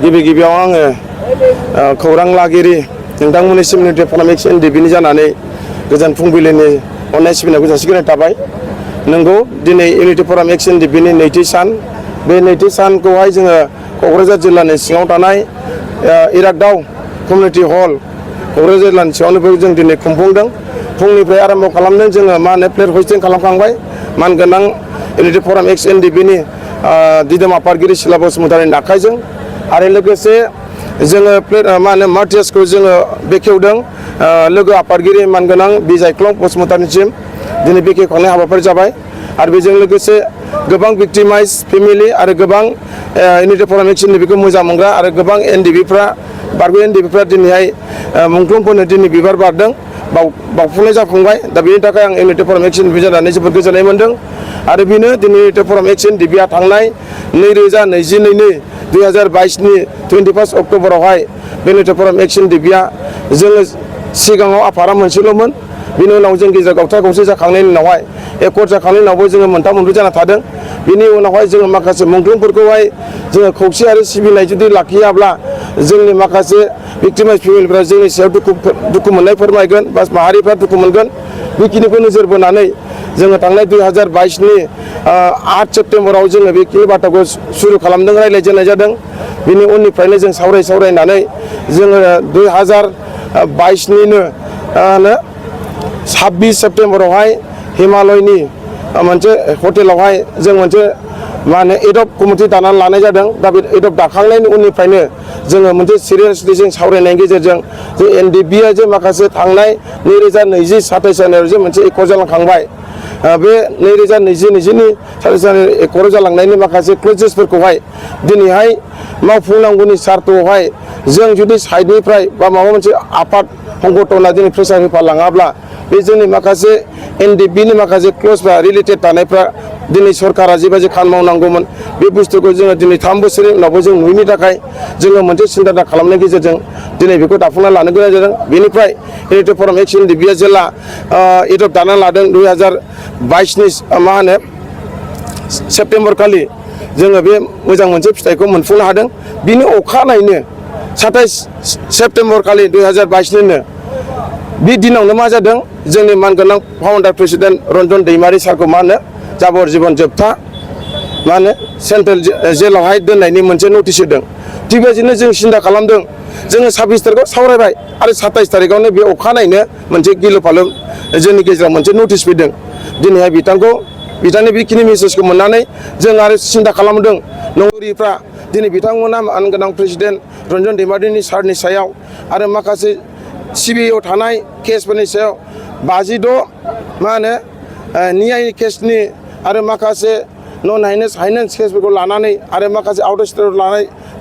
गिबि गिबियाव आङो खौरां लागिरि नोंथांमोननिसिम इउनिटि फराम एक्स एनडिपिनि जानानै गोजोन फुंबिलिनि अननाय सिबिनायखौ जासिग्रोनाय थाबाय। नंगौ दिनै इउनिटि फराम एक्स एनडिपिनि नैथि सान। बे नैथि सानखौहाय जोङो क'क्राझार जिल्लानि सिङाव थानाय इरागदाव कमिउनिटि हल क'क्राझार जिल्लानि सिङावनो जों दिनै खुंफुंदों। फुंनिफ्राय आरम्भ खालामदों जोङो प्लेट हस्टिं खालामखांबाय मानगोनां इउनिटि फराम एक्स एनडिपिनि दिदोम आफादगिरि सिला बसुमतारिनि आखाइजों आरो लोगोसे जोङो मार्टियासखौ जोङो बेखेवदों लोगो आफादगिरि मानगोनां बिजायख्लं बसुमतारिनिसिम दिनै बेखेवखांनाय हाबाफारि जाबाय। आरो बेजों लोगोसे गोबां भिक्टिमाइज फेमिलि आरो गोबां इउनिटि फराम एक्स एनडिपिखौ मोजां मोनग्रा आरो गोबां एनडिपिफ्रा बारगु एनडिपिफ्रा दिनैहाय मुंख्लंफोरनो दिनै बिबार बारदों बावफुंनाय जाफुंबाय। दा बेनि थाखाय आं इउनिटि फराम एक्स एनडिपि जानानै जोबोद गोजोननाय मोनदों। आरो बेनो दिनै इउनिटि फराम एक्स एनडिपिआ थांनाय 2022 21 अक्ट'बरावहाय बे इउनिटि फराम एक्स एनडिपिआ जोङो सिगाङाव आफादा मोनसेल'मोन। बिनि उनाव जों गेजेर गावथा गंसे जाखांनायनि उनावहाय एकर्ड जाखांनायनि उनावबो जोङो मोनथाम मोनब्रै जाना थादों। बिनि उनावहाय जोङो माखासे मुंख्लंफोरखौहाय जोङो खौसे आरो सिबिनाय जुदि लाखियाब्ला जोंनि माखासे भिक्टिमाइज फेमिलिफ्रा जोंनि सायाव दुखु मोननाय फोरमायगोन बा माहारिफ्रा दुखु मोनगोन। बेखिनिखौ नोजोर बोनानै जोङो थांनाय 2022 8 सेप्तेम्बराव जोङो बेखिनि बाथ्राखौ सुरु खालामदों, रायज्लायजेननाय जादों। बिनि उननिफ्रायनो जों सावरायनानै जोङो 2022 26 सेप्तेम्बरावहाय हिमालयनि मोनसे हटेलावहाय जों मोनसे एडप कमिटि दानानै लानाय जादों। दा बे एडप दाखांनायनि उननिफ्रायनो जोङो मोनसे सिरियासलि जों सावरायनायनि गेजेरजों जे एनडिपिआ जे माखासे थांनाय 2020 27 जानुवारियाव जे मोनसे एकर्ड जालांखांबाय। बे 2020 एकर्ड जालांनायनि माखासे क्लजेसफोरखौहाय दिनैहाय मावफुंनांगौनि सार्थ'आवहाय जों जुदि साइडनिफ्राय बा माबा मोनसे आफाद संगठना दिनै प्रेसार होफालाङाब्ला बे जोंनि माखासे एनडिपिनि माखासे क्लजफ्रा रिलेटेड थानायफ्रा दिनै सरकारा जेबायदि खामानि मावनांगौमोन बे बुस्थुखौ जोङो दिनै 3 बोसोरनि उनावबो जों नुयैनि थाखाय जोङो मोनसे सिन्था खालामनायनि गेजेरजों दिनै बेखौ दाफुंना लानो गोनां जादों। बेनिफ्राय इउनिटि फराम एक्स एनडिपिआ जेला एडप दाना लादों 2022 सेप्तेम्बर खालि जोङो बे मोजां मोनसे फिथाइखौ मोनफुंनो हादों। बिनि अखानायैनो 27 सेप्तेम्बर खालि 2022 बे दिनावनो मा जादों जोंनि मानगोनां फाउन्डार प्रेसिडेन्ट रन्जन दैमारि सारखौ जाबर जीबन जोबथा सेन्ट्रेल जेलावहाय दोननायनि मोनसे नटिस होदों। थिग बेबायदिनो जों सिन्था खालामदों जोङो 26 तारिखआव सावरायबाय आरो 27 तारिखआवनो बे अखानायैनो मोनसे गिलु फालु जोंनि गेजेराव मोनसे नटिस फैदों। दिनैहाय बिथांनि बेखिनि मेसेजखौ मोननानै जों आरो सिन्था खालामदों नंगुरिफ्रा दिनै बिथांमोना मानगोनां प्रेसिडेन्ट रन्जन दैमारिनि सारनि सायाव आरो माखासे सिबिआइआव थानाय केसफोरनि सायाव 56 नियाय केसनि आरो माखासे नन हाइनेन्स केसफोरखौ लानानै आरो माखासे आउट अफ स्टेटआव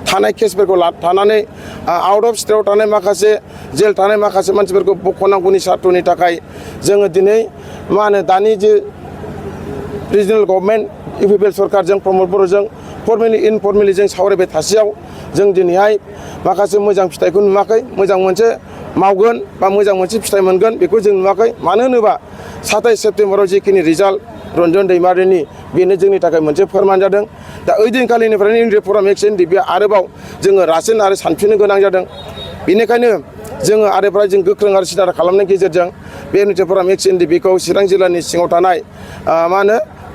थानाय केसफोरखौ लानानै आउट अफ स्टेटआव थानाय माखासे जेल थानाय माखासे मानसिफोरखौ बख'नांगौनि सार्थ'नि थाखाय जोङो दिनै दानि जे रिजनेल गभर्नमेन्ट इउपिपिएल सरकारजों प्रमद बर'जों फर्मेलि इनफर्मेलि जों सावरायबाय थासेयाव जों दिनैहाय माखासे मोजां फिथाइखौ नुवाखै। मोजां मोनसे मावगोन बा मोजां मोनसे फिथाइ मोनगोन बेखौ जों नुवाखै। मानो होनोबा 27 सेप्तेम्बराव जिखिनि रिजाल्ट रन्जन दैमारिनि बेनो जोंनि थाखाय मोनसे फोरमान जादों। दा ओइदिनखालिनिफ्रायनो इउनिटि फराम एक्स एनडिपिआ आरोबाव जोङो रासिन आरो सानफिननो गोनां जादों। बेनिखायनो जोङो आरोफ्राय जों गोख्रों आरो सिदा खालामनायनि गेजेरजों बे इउनिटि फराम एक्स एनडिपिखौ चिरां जिल्लानि सिङाव थानाय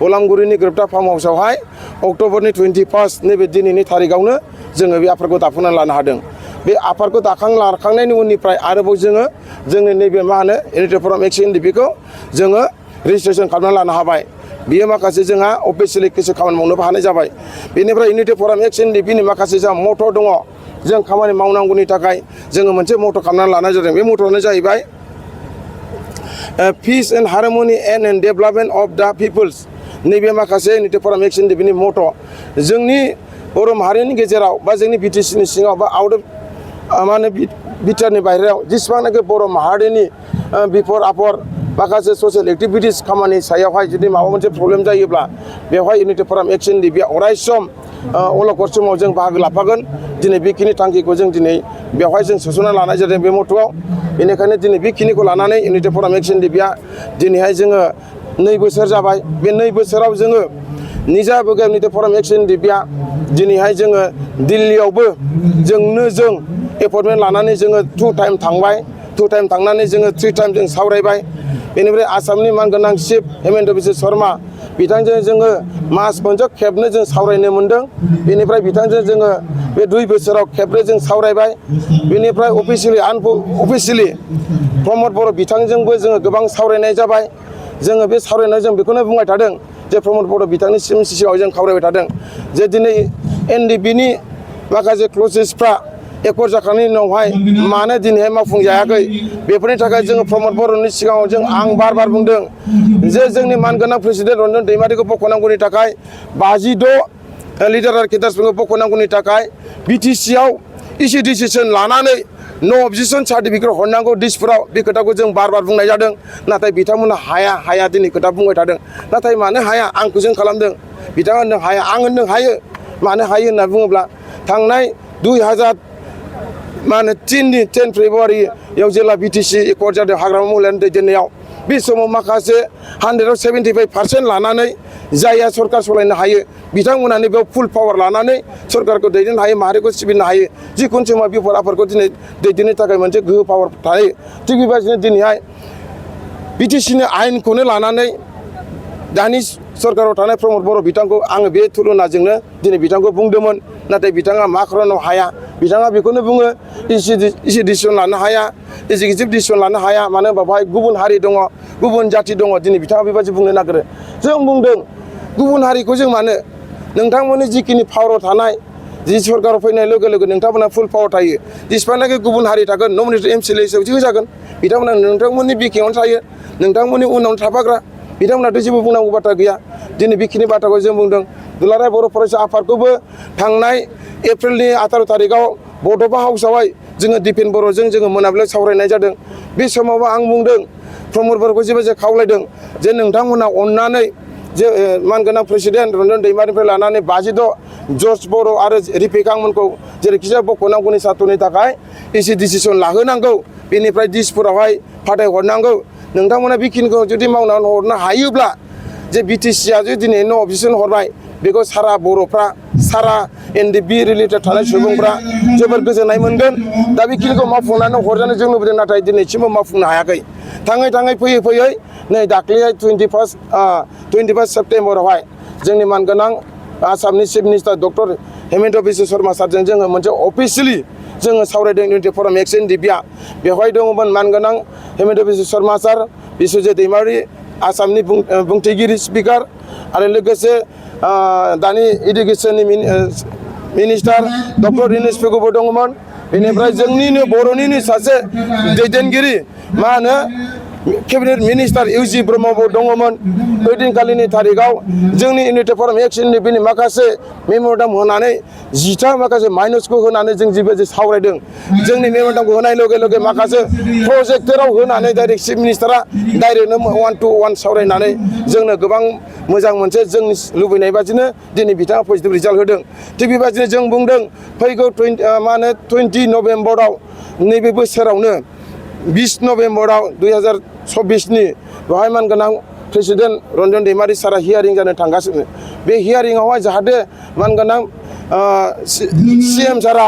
गलामगुरिनि गोरोबथा फार्म हाउसावहाय अक्ट'बरनि 21 नैबे दिनैनि थारिखआवनो जोङो बे आफादखौ दाफुंनानै लानो हादों। बे आफादखौ लाखांनायनि उननिफ्राय आरोबाव जोङो जोंनि नैबे इउनिटि फराम एक्स एनडिपिखौ जोङो रेजिस्ट्रेसन खालामनानै लानो हाबाय। बियो माखासे जोंहा अफिसियेलि किसु खामानि मावनोबो हानाय जाबाय। बेनिफ्राय इउनिटि फराम एक्स एनडिपिनि माखासे जोंहा मट' दङ। जों खामानि मावनांगौनि थाखाय जोङो मोनसे मट' खालामनानै लानाय जादों। बे मट'आनो जाहैबाय peace and harmony and development of the peoples. नैबे माखासे इउनिटि फराम एक्स एनडिपिनि मट' जोंनि बर' माहारिनि गेजेराव बा जोंनि बिटिसिनि सिङाव बा आउट अफ बिटिआरनि बाहेरायाव जेसेबांनाखि बर' माहारिनि बिफर आफर माखासे ससियेल एक्टिभिटिस खामानि सायावहाय जुदि माबा मोनसे प्रब्लेम जायोब्ला बेवहाय इउनिटि फराम एक्स एनडिपिआ अरायसम अलखद समाव जों बाहागो लाफागोन। दिनै बेखिनि थांखिखौ जों दिनै बेवहाय जों सोसनना लानाय जादों बे मट'आव। बेनिखायनो दिनै बेखिनिखौ लानानै इउनिटि फराम एक्स एनडिपिआ दिनैहाय जोङो 2 बोसोर जाबाय। बे 2 बोसोराव जोङो निजाबो इउनिटि फराम एक्स एनडिपिआ दिनैहाय जोङो दिल्लीयावबो जों एपइन्टमेन्ट लानानै जोङो 2 टाइम थांबाय 2 टाइम थांनानै जोङो 3 टाइम जों सावरायबाय बेनिफ्राय आसामनि मानगोनां चिफ हेमन्त बिश्व शर्मा बिथांजों जोङो मास मोनसे खेबनै जों सावरायनो मोनदों बेनिफ्राय बिथांजों जोङो बे 2 बोसोराव खेबनै जों सावरायबाय बेनिफ्राय अफिसियेलि प्रमद बर' बिथांजोंबो जोङो गोबां सावरायनाय जाबाय जोङो बे सावरायनायाव जों बेखौनो बुंबाय थादों जे प्रमद बर' बिथांनि सिगाङाव जों खावरायबाय थादों जे दिनै NDBनि माखासे क्लसेसफ्रा एकर्ड जाखांनायनि उनावहाय मानो दिनैहाय मावफुंजायाखै बेफोरनि थाखाय जोङो प्रमद बर'नि सिगाङाव आं बार बुंदों जे जोंनि मानगोनां प्रेसिडेन्ट रन्जन दैमारिखौ बख'नांगौनि थाखाय 56 लिडार आर्किटेक्टफोरखौ बख'नांगौनि थाखाय BTCआव इसे डिसिसन लानानै नो अबजेक्शन सार्टिफिकेट हरनांगौ दिसपुराव बे खोथाखौ जों बार बुंनाय जादों नाथाय बिथांमोना हाया दिनै खोथा बुंबाय थादों नाथाय मानो हाया आं कुइसन खालामदों बिथाङा होनदों हाया आं होनदों हायो मानो हायो होनना बुङोब्ला थांनाय 10 फेब्रुवारियाव जेला BTC एकर्ड जादों हाग्रामा महिलानि दैदेननायाव बे समाव माखासे 175% लानानै जायहा सरकार सालायनो हायो बिथांमोनानो बेयाव फुल पावार लानानै सरकारखौ दैदेननो हायो माहारिखौ सिबिनो हायो जिखुनु समाव बिफोर आफादखौ दिनै दैदेननो थाखाय मोनसे गोहो पावार थायो थिग बेबायदिनो दिनैहाय BTCनि आयेनखौनो लानानै दानि सरकाराव थानाय प्रमद बर' बिथांखौ आङो बे तुलनाजोंनो दिनै बिथांखौ बुंदोंमोन नाथाय बिथाङा मा खारनाव हाया बिथाङा बेखौनो बुङो इसे डिसिसन लानो हाया एक्जिकिउटिभ डिसिसन लानो हाया मानो होनबा बेवहाय गुबुन हारि दङ गुबुन जाथि दङ दिनै बिथाङा बेबायदि बुंनो नागिरो जों बुंदों गुबुन हारिखौ जों मानो नोंथांमोननि जिखिनि पावाराव थानाय जि सरकाराव फैनाय लोगो लोगो नोंथांमोना फुल पावार थायो जेसेबांनाखि गुबुन हारि थागोन नमिनेटेड MCLA हिसाबै होजागोन बिथांमोना नोंथांमोननि बिखेङावनो थायो नोंथांमोननि उनावनो थाफाग्रा बिथांमोनाथ' जेबो बुंनांगौ बाथ्रा गैया दिनै बेखिनि बाथ्राखौ जों बुंदों दुलाराय बर' फरायसा आफादखौबो थांनाय एप्रिलनि 18 तारिखआव बड'फा हाउसआवहाय जोङो दिपेन बर'जों जोङो मोनाबिलियाव सावरायनाय जादों बे समावबो आं बुंदों प्रमद बर'खौ जेबो खावलायदों जे नोंथांमोना अननानै जे मानगोनां प्रेसिडेन्ट रन्जन दैमारिनिफ्राय लानानै 56 जर्ज बर' आरो रिफेकांमोनखौ जेरैखिजाया बख'नांगौनि सार्थनि थाखाय इसे डिसिसन लाहोनांगौ बेनिफ्राय दिसपुरावहाय फाथायहरनांगौ नोंथांमोना बेखिनिखौ जुदि मावनानै हरनो हायोब्ला जे BTCआ जे दिनै नो अबजेक्शन हरबाय बेखौ सारा बर'फ्रा सारा NDB रिलेटेड थानाय सुबुंफ्रा जोबोर गोजोननाय मोनगोन दा बेखिनिखौ मावफुंनानै हरजानो जों लुबैदों नाथाय दिनैसिमबो मावफुंनो हायाखै थाङै फैयै नै दाख्लैहाय 21 सेप्टेम्बरावहाय जोंनि मानगोनां आसामनि chief minister doctor Hemant Biswa Sharma सारजों जोङो मोनसे अफिसियेलि जोङो सावरायदों इउनिटि फराम NDBआ बेवहाय दङमोन मानगोनां हेमन्त बिश्व शर्मा सार बिश्वजित दैमारि आसामनि बुंथिगिरि स्पिकार आरो लोगोसे दानि इडुकेसननि मिनिस्टार डक्टर दिनेश पेगुबो दङमोन बेनिफ्राय जोंनिनो बर'निनो सासे दैदेनगिरि मा होनो केबिनेट मिनिस्टार UG ब्रह्मबो दङमोन ओइदिनखालिनि तारिखआव जोंनि इउनिटि फराम NDBनि माखासे मेम'रेन्डाम होनानै 10टा माखासे माइनसखौ होनानै जों जिबायदि सावरायदों जोंनि मेम'रेन्डामखौ होनाय लगे लगे माखासे प्रजेक्टराव होनानै डाइरेक्ट चिफ मिनिस्टारा डाइरेक्टनो 1-to-1 सावरायनानै जोंनो गोबां मोजां मोनसे जोंनि लुबैनाय बादिनो दिनै बिथाङा पजिटिभ रिजाल्ट होदों थिग बेबादिनो जों बुंदों फैगौ 20 नभेम्बराव नैबे बोसोरावनो 20 नभेम्बराव 2024नि बेवहाय मानगोनां प्रेसिडेन्ट रन्जन दैमारि सारा हियारिं जानो थांगासिनो बे हियारिंआवहाय जाहाथे मानगोनां CM सारा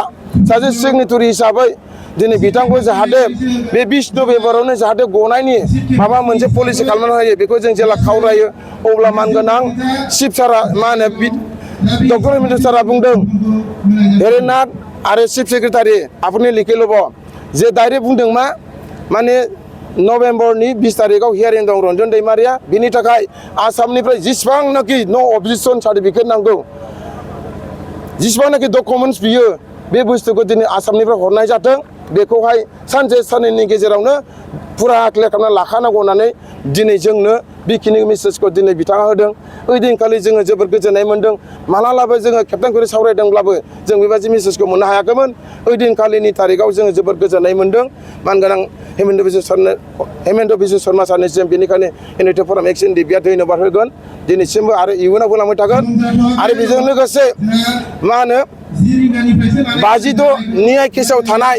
सासे सिगनेटरि हिसाबै दिनै बिथांखौ जाहाथे बे 20 नभेम्बरावनो जाहाथे गनायनि माबा मोनसे पलिसि खालामनानै होयो बेखौ जों जेला खावलायो अब्ला मानगोनां चिफ सारा मा होनो डक्टर हेमन्त सारा बुंदों हेरेनाथ आरो चिफ सेक्रेटारि आफादनि लिखेलब जे डाइरेक्ट बुंदों माने नभेम्बरनि 20 तारिखआव हियारिं दं रन्जन दैमारिया बिनि थाखाय आसामनिफ्राय जेसेबांनाखि नो अबजेक्शन सार्टिफिकेट नांगौ जेसेबांनाखि डकुमेन्ट्स बियो बे बुस्थुखौ दिनै आसामनिफ्राय हरनाय जाथों बेखौहाय सानसे साननैनि गेजेरावनो फुरा क्लियार खालामना लाखानांगौ होननानै दिनै जोंनो बेखिनि मेसेजखौ दिनै बिथाङा होदों ओइदिनखालि जोङो जोबोद गोजोननाय मोन्दों मालालाबो जोङो खेबथाम खेबनै सावरायदोंब्लाबो जों बेबायदि मेसेजखौ मोननो हायाखैमोन ओइदिनखालिनि तारिखआव जोङो जोबोद गोजोननाय मोन्दों मानगोनां हेमन्त बिश्व शर्मा सारनिसिम बेनिखायनो इउनिटि फराम NDBआ धन्यबाद होगोन दिनैसिमबो आरो इयुनाव होलांबाय थागोन आरो बेजों लोगोसे मा होनो 56 न्याय केसाव थानाय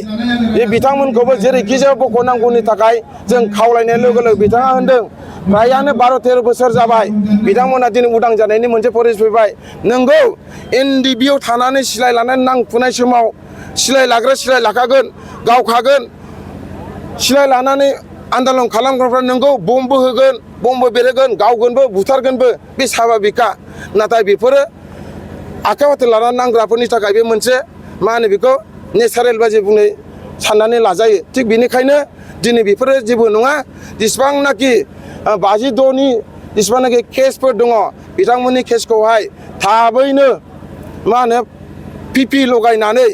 बे बिथांमोनखौबो जेरैखिजाया बख'नांगौनि थाखाय जों खावलायनाय लोगो लोगो बिथाङा होनदों फ्रायानो 12-13 बोसोर जाबाय बिथांमोना दिनै उदां जानायनि मोनसे परिबेस फैबाय नंगौ एनडिबिआव थानानै सिलाय लानानै नांफुनाय समाव सिलाय लाग्रा सिलाय लाखागोन गावखागोन सिलाय लानानै आन्दलन खालामग्राफ्रा नंगौ बमबो होगोन बमबो बेरहोगोन गावगोनबो बुथारगोनबो बे स्वाभाबिकखा नाथाय बेफोरो आखाइ हाथे लानानै नांग्राफोरनि थाखाय बे मोनसे मा होनो बेखौ नेचारेल बायदि बुंनाय साननानै लाजायो थिग बेनिखायनो दिनै बेफोरो जेबो नङा जेसेबांनाखि 52नि जेसेबांनाखि केसफोर दङ बिथांमोननि केसखौहाय थाबैनो मा होनो पिपि लगायनानै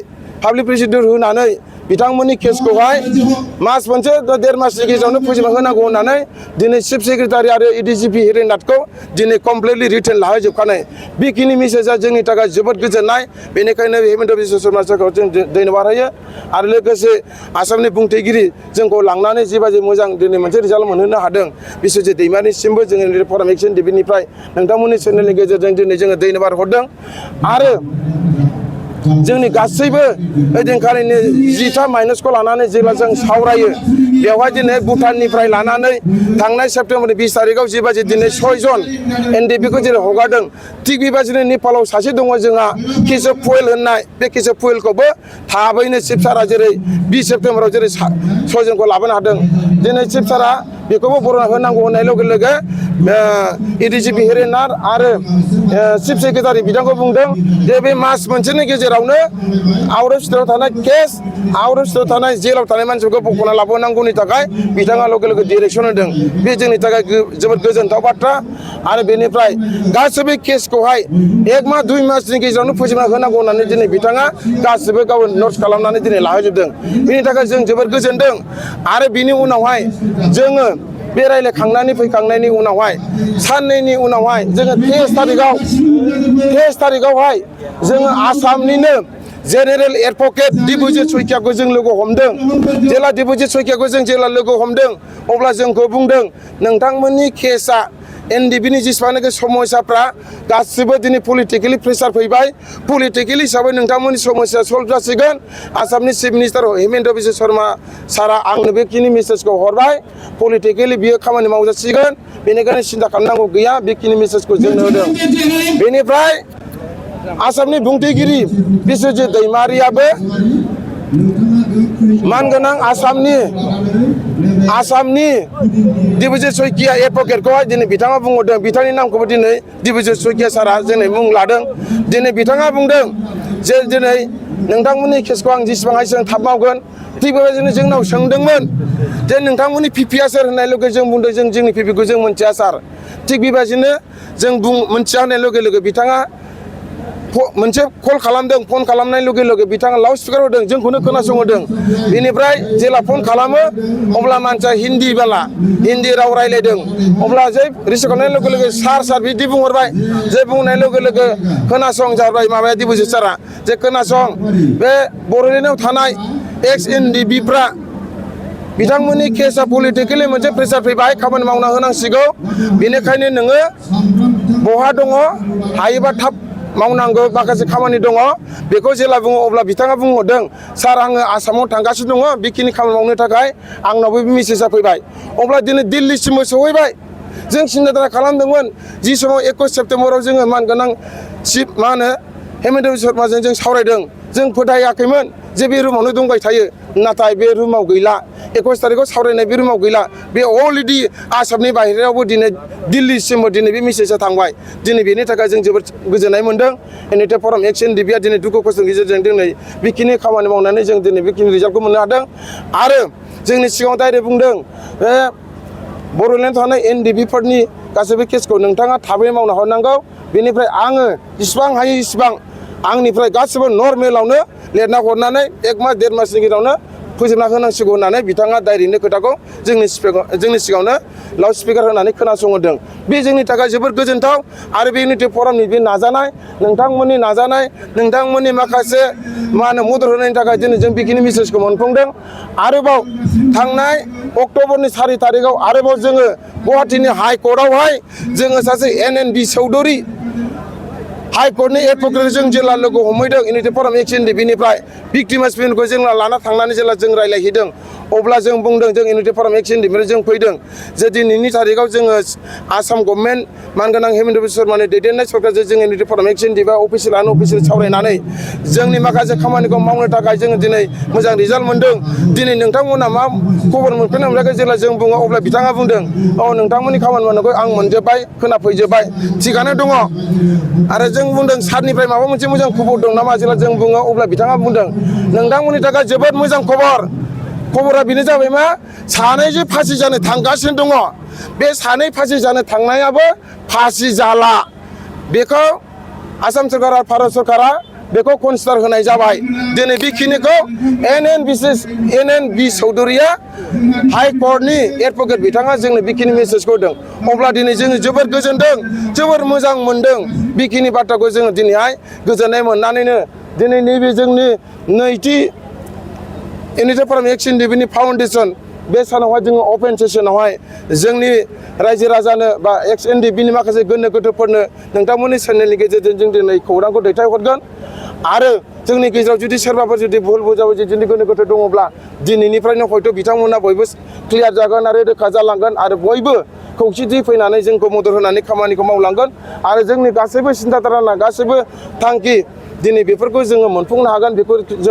पाब्लिक प्रसिकिउटर होनानै बिथांमोननि केसखौहाय मास मोनसे 1.5 मासनि गेजेरावनो फोजोबना होनांगौ होननानै दिनै चिफ सेक्रेटारि आरो एडिजिपि हिरेननाथखौ दिनै कमप्लिटलि रिटेन लाहोजोबखानाय बेखिनि मेसेजआ जोंनि थाखाय जोबोद गोजोननाय बेनिखायनो हेमन्त बिश्व शर्मा सारखौ जों धन्यबाद होयो आरो लोगोसे आसामनि बुंथिगिरि जोंखौ लांनानै जिबायदि मोजां दिनै मोनसे रिजाल्ट मोनहोनो हादों बिश्वजित दैमारिसिमबो जोङो फराम एक्सन टिभिनिफ्राय नोंथांमोननि चेनेलनि गेजेरजों दिनै जोङो धन्यबाद हरदों आरो जोंनि गासैबो ओइदिनखालिनि 10टा माइनसखौ लानानै जेब्ला जों सावरायो बेवहाय दिनै भुटाननिफ्राय लानानै थांनाय सेप्तेम्बरनि 20 तारिखआव जिबायदि दिनै 6 जन एनडिपिखौ जेरै हगारदों थिग बेबायदिनो नेपालाव सासे दङ जोंहा केशव पुयेल होननाय बे केशव पुयेलखौबो थाबैनो चिफ सारा जेरै 20 सेप्तेम्बराव जेरै 6 जनखौ लाबोनो हादों दिनै चिफ सारा बेखौबो बरना होनांगौ होननाय लोगो लोगो एडिजिपि हिरेननाथ आरो चिफ सेक्रेटारि बिथांखौ बुंदों जे बे मास मोनसेनि गेजेरावनो आउट अफ स्टेटआव थानाय केस आउट अफ स्टेटआव थानाय जेलाव थानाय मानसिफोरखौ बख'ना लाबोनांगौनि थाखाय बिथाङा लोगो लोगो डिरेक्सन होदों बे जोंनि थाखाय जोबोद गोजोनथाव बाथ्रा आरो बेनिफ्राय गासैबो केसखौहाय 1 मास 2 मासनि गेजेरावनो फोजोबना होनांगौ होननानै दिनै बिथाङा गासैबो गाव नट्स खालामनानै दिनै लाहोजोबदों बेनि थाखाय जों जोबोद गोजोनदों आरो बिनि उनावहाय जोङो बे रायज्लायखांनानै फैखांनायनि उनावहाय साननैनि उनावहाय जोङो 23 तारिखआवहाय जोङो आसामनिनो जेनेरेल एडभकेट दिबुजित सयकियाखौ जों लोगो हमदों जेला दिबुजित सयकियाखौ जों जेला लोगो हमदों अब्ला जोंखौ बुंदों नोंथांमोननि केसआ एनडिबिनि जेसेबांनाखि समस्याफ्रा गासिबो दिनै पलिटिकेलि प्रेसार फैबाय पलिटिकेलि हिसाबै नोंथांमोननि समस्या सल्भ जासिगोन आसामनि चिफ मिनिस्टार हेमन्त बिश्व शर्मा सारा आंनो बेखिनि मेसेजखौ हरबाय पलिटिकेलि बियो खामानि मावजासिगोन बेनिखायनो सिन्था खालामनांगौ गैया बेखिनि मेसेजखौ जोंनो होदों बेनिफ्राय आसामनि बुंथिगिरि बिश्वजित दैमारियाबो मानगोनां आसामनि दिबुजित सयकिया एडभकेटखौहाय दिनै बिथाङा बुंहरदों बिथांनि नामखौबो दिनै दिबुजित सयकिया सारा दिनै मुं लादों दिनै बिथाङा बुंदों जे दिनै नोंथांमोननि केसखौ आं जेसेबां हायो जों थाब मावगोन थिग बेबायदिनो जोंनाव सोंदोंमोन जे नोंथांमोननि पिपिआ सोर होननाय लोगो जों बुंदों जों जोंनि पिपिखौ जों मोनथिया सार थिग बेबायदिनो जों मोनथिया होननाय लोगो लोगो बिथाङा मोनसे कल खालामदों फन खालामनाय लोगो लोगो बिथाङा लाउड स्पिकार होदों जोंखौनो खोनासंहोदों बेनिफ्राय जेला फन खालामो अब्ला मानसिया हिन्दी राव रायलायदों अब्ला जे रिसिभ खालामनाय लोगो लोगो सार बिदि बुंहरबाय जे बुंनाय लोगो लोगो खोनासं जाबाय माबाया दिबुजित सारा जे खोनासं बे बर'लेण्डआव थानाय एक्स एनडिबिफ्रा बिथांमोननि केसआ पलिटिकेलि मोनसे प्रेसार फैबाय खामानि मावना होनांसिगौ बेनिखायनो नोङो बहा दङ हायोबा थाब मावनांगौ माखासे खामानि दङ बेखौ जेला बुङो अब्ला बिथाङा बुंहरदों सार आङो आसामाव थांगासिनो दङ बेखिनि खामानि मावनो थाखाय आंनावबो बे मेसेजआ फैबाय अब्ला दिनै दिल्लीसिमबो सहैबाय जों सिन्था खालामदोंमोन जि समाव 21 सेप्तेम्बराव जोङो मानगोनां चिफ मा होनो हेमन्त बिश्व शर्माजों जों सावरायदों जों फोथायाखैमोन जे बे रुमावनो दंबाय थायो नाथाय बे रुमाव गैला 21 तारिखआव सावरायनाय बे रुमाव गैला बे अलरेडि आसामनि बाहेरायावबो दिनै दिल्लीसिमबो दिनै बे मेसेजआ थांबाय दिनै बेनि थाखाय जों जोबोद गोजोननाय मोनदों बेनिफ्राय फराम एक्सन टिभिआ दिनै दुखु खस्थ'नि गेजेरजों दिनै बेखिनि खामानि मावनानै जों दिनै बेखिनि रिजाल्टखौ मोननो हादों आरो जोंनि सिगाङाव डाइरेक्ट बुंदों बे बर'लेण्डआव थानाय एनडिबिफोरनि गासैबो केसखौ नोंथाङा थाबैनो मावना हरनांगौ बेनिफ्राय आङो जेसेबां हायो इसेबां आंनिफ्राय गासिबो नर्मेलावनो लिरना हरनानै 1 मास 1.5 मासनि गेजेरावनो फोजोबना होनांसिगौ होननानै बिथाङा डाइरेक्टनो खोथाखौ जोंनि सिगाङावनो लाउड स्पिकार होनानै खोनासंहोदों बे जोंनि थाखाय जोबोद गोजोनथाव आरो बे इउनिटि फरामनि बे नाजानाय नोंथांमोननि माखासे मा होनो मदद होनायनि थाखाय दिनै जों बेखिनि मेसेजखौ मोनफुंदों आरोबाव थांनाय अक्ट'बरनि 4 तारिखआव आरोबाव जोङो गुवाहाटीनि हाइकर्टआवहाय जोङो सासे NNB चौधुरी हाइकर्टनि एडभकेट जों जेला लोगो हमहैदों इउनिटि फराम एक्सन बिनिफ्राय भिक्टिमास बिलखौ जों लाना थांनानै जेला जों रायलायहैदों अब्ला जों बुंदों जों इउनिटि फराम एक्सन बिनिफ्राय जों फैदों जे दिनैनि थारिखआव जोङो आसाम गभर्नमेन्ट मानगोनां हेमन्त बिश्व शर्मानि दैदेननाय सरकारजों जों इउनिटि फराम एक्सन दिबा अफिसियेल सावरायनानै जोंनि माखासे खामानिखौ मावनो थाखाय जोङो दिनै मोजां रिजाल्ट मोनदों दिनै नोंथांमोना मा खबर मोनफिननो मोनाखै जेला जों बुङो अब्ला बिथाङा बुंदों औ नोंथांमोननि खामानि मावनायखौ आं मोनजोब्बाय खोनाफैजोब्बाय थिगानो दङ आरो जों बुंदों सारनिफ्राय माबा मोनसे मोजां खबर दं नामा जेला जों बुङो अब्ला बिथाङा बुंदों नोंथांमोननि थाखाय जोबोद मोजां खबरा बेनो जाबाय मा सानै जे फासि जानो थांगासिनो दङ बे सानै फासि जानो थांनायाबो फासि जाला बेखौ आसाम सरकार आरो भारत सरकारा बेखौ कनसिडार होनाय जाबाय दिनै बेखिनिखौ NNB चौधुरिया हाइकर्टनि एडभकेट बिथाङा जोंनो बेखिनि मेसेजखौ होदों अब्ला दिनै जोङो जोबोर गोजोनदों जोबोर मोजां मोनदों बेखिनि बाथ्राखौ जोङो दिनैहाय गोजोननाय मोननानैनो दिनै नैबे जोंनि नैथि इउनिटि फराम एक्सन दिबिनि फाउन्डेसन बे सानावहाय जोङो अपेन सेसनावहाय जोंनि रायजो राजानो बा XNDBनि माखासे गोनो गोथोफोरनो नोंथांमोननि चेनेलनि गेजेरजों जों दिनै खौरांखौ दैथायहरगोन आरो जोंनि गेजेराव जुदि सोरबाफोर जुदि भुल बुजाबुजि जुदि गोनो गोथो दङब्ला दिनैनिफ्रायनो हयथ' बिथांमोना बयबो क्लियार जागोन आरो रोखा जालांगोन आरो बयबो खौसेथि फैनानै जोंखौ मदद होनानै खामानिखौ मावलांगोन आरो जोंनि गासैबो सिन्था धारना गासैबो थांखि दिनै बेफोरखौ जोङो मोनफुंनो हागोन बेखौ जों